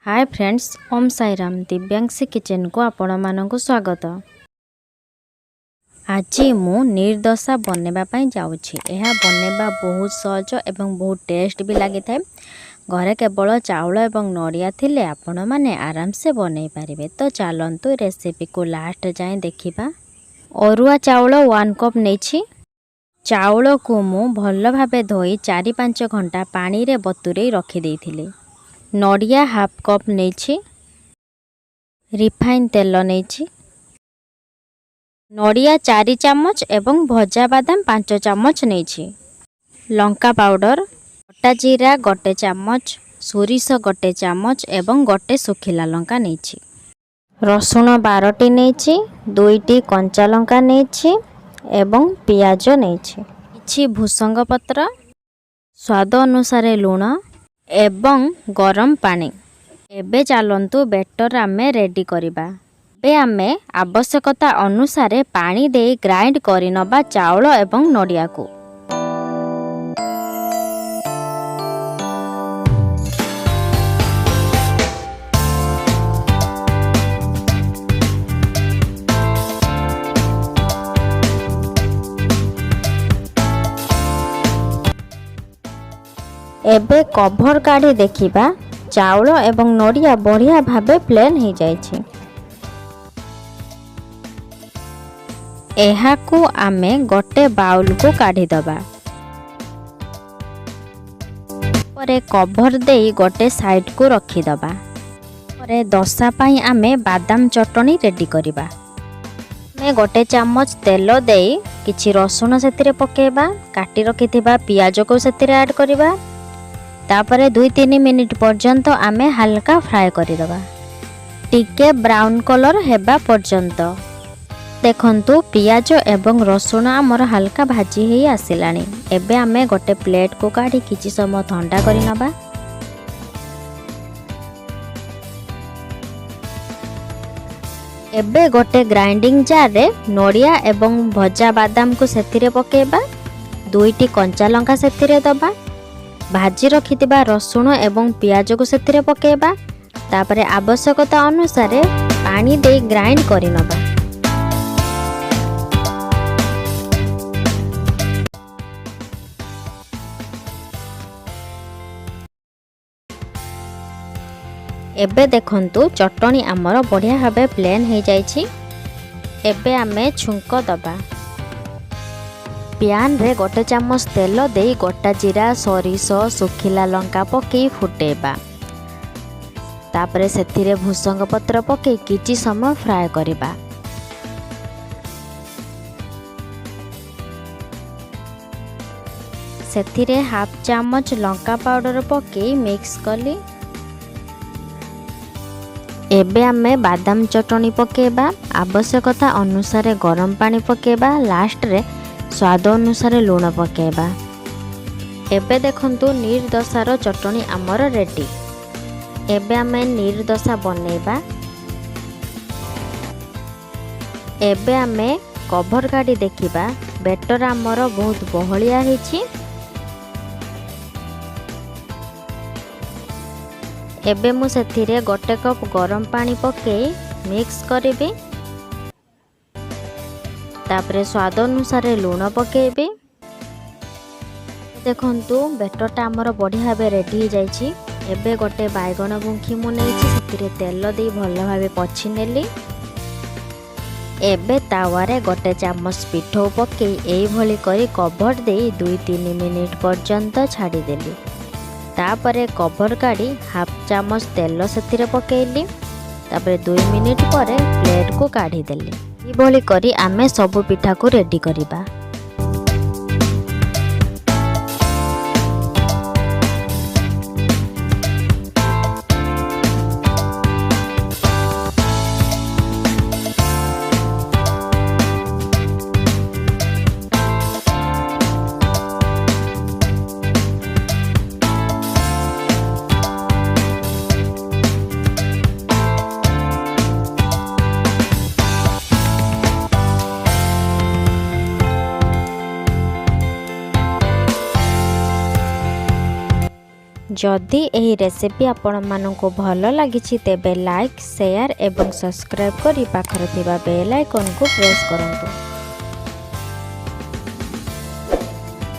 Hi friends, Om Sairam Divyanshi kitchen को आपण मानक स्वागत। आज मु निर्दशा बनवा जाऊँगी। यह बनवा बहुत सहज एवं बहुत टेस्ट भी लगी था। घरे केवल चाउल एवं नड़िया थिले आपण माने आराम से बनई पारे। तो चलतु रेसिपी को लास्ट जाए देखा। अरुआ चाउल 1 कप नहीं। चाउल को मु भल भावे धोई 4-5 घंटा पानी रे बतुरे रखी थी। नड़िया हाफ कप नहीं। रिफाइन तेल नहीं। नड़िया 4 चामच एवं भजा बादाम 5 चामच नहीं। लंका पाउडर, गोटा जीरा 1 चामच, सोरिष 1 चामच एवं 1 सुखिला लंका नहीं। रसुण 12टी नहीं। 2टी कंचा लंका नहीं एवं पियाज नहीं। किछि भूसंग पत्र, स्वाद अनुसार लूण एवं गरम पानी। एबे चलंतु बेटर आमे रेडी करिबा। एबे आमे आवश्यकता अनुसार पानी दे ग्राइंड करि नबा चाउल एवं नड़िया को। एबे कभर काढ़ी देखिबा चाउल एवं नड़िया बढ़िया भावे प्लेन हो जाइछि। एहा को आमे गोटे बाउल को काढ़ी दबा। परे कभर देई गोटे साइड को रखी दबा। परे दशा पाई आमे बादाम चटनी रेडी करिबा। मैं गोटे चामच तेल देई किछि रसुण सेतिरे पकेबा। काटी रखिथिबा पियाज को सेतिरे ऐड करिबा। तापरे 2-3 मिनिट पर्यंत आमे हल्का फ्राए करिदबा। टिके ब्राउन कलर हेबा पर्यंत। देखंतु पियाज एवं रसुण आमर हल्का भाजी ही आसिलानी। एबे आमे गोटे प्लेट को काढ़ी किछि समय ठंडा करि नबा। एबे गोटे ग्राइंडिंग जार रे नड़िया एवं भजा बादाम को सेतिरे पकेबा। 2टी कंचा लंका सेतिरे दबा। भाजी रखिथिबा रसुण एवं पियाज को सेतिरे पकेबा। तापरे आवश्यकता अनुसार पानी दे ग्राइंड करि नबा। एबे देखंतु चटनी आमर बढ़िया भावे प्लेन हो जाइछि। एबे आमे छुंक दबा। प्यान रे 1 चामच तेल दे गोटा जीरा, सोरिष, सुखिला लंका पके फुटेबा। तापरे सेथिरे भूसंग पत्र पके किछि समय फ्राए करिबा। सेथिरे हाफ चामच लंका पाउडर पके मिक्स कली। एबे आमे बादाम चटनी पकेबा। आवश्यकता अनुसार गरम पानी पकेबा। लास्ट रे स्वाद अनुसार लूण पकेबा। एबे देखंतु निर्दशार चटनी आमर रेडी। एबे आमे निर्दशा बनेबा। एबे आमे कभर काढ़ी देखिबा। बेटर आमर बहुत बहलिया हिछि। एबे मु सेथिरे 1 कप गरम पानी पके मिक्स करिबे। तापरे स्वाद अनुसार लूण पकेबे। देखंतु बेटरटा आमर बढ़िया भावे रेडी हो जाइछि। एबे गोटे बायगण बुंखी मु नेछि सेतिरे तेल दे भल भावे पछि नेली। एबे तावारे 1 चामच पिठो पके एई भली करी कभर दे 2-3 मिनिट पर्यंत छाड़ी देली। तापरे कभर काढ़ी हाफ चामच तेल सेतिरे पकेइली। तापरे 2 मिनिट परे प्लेट को काढ़ी देली। ई भली करी आमे सब पिठा को रेडी करिबा। जदि एही रेसिपी आपमनଙ୍କୁ ଭଲ ଲାଗିଛି ତେବେ ଲାଇକ୍, ସେୟାର ଏବଂ ସବସ୍କ୍ରାଇବ୍ କରି ପାଖରେ ଥିବା ବେଲ୍ ଆଇକନକୁ ପ୍ରେସ୍ କରନ୍ତୁ।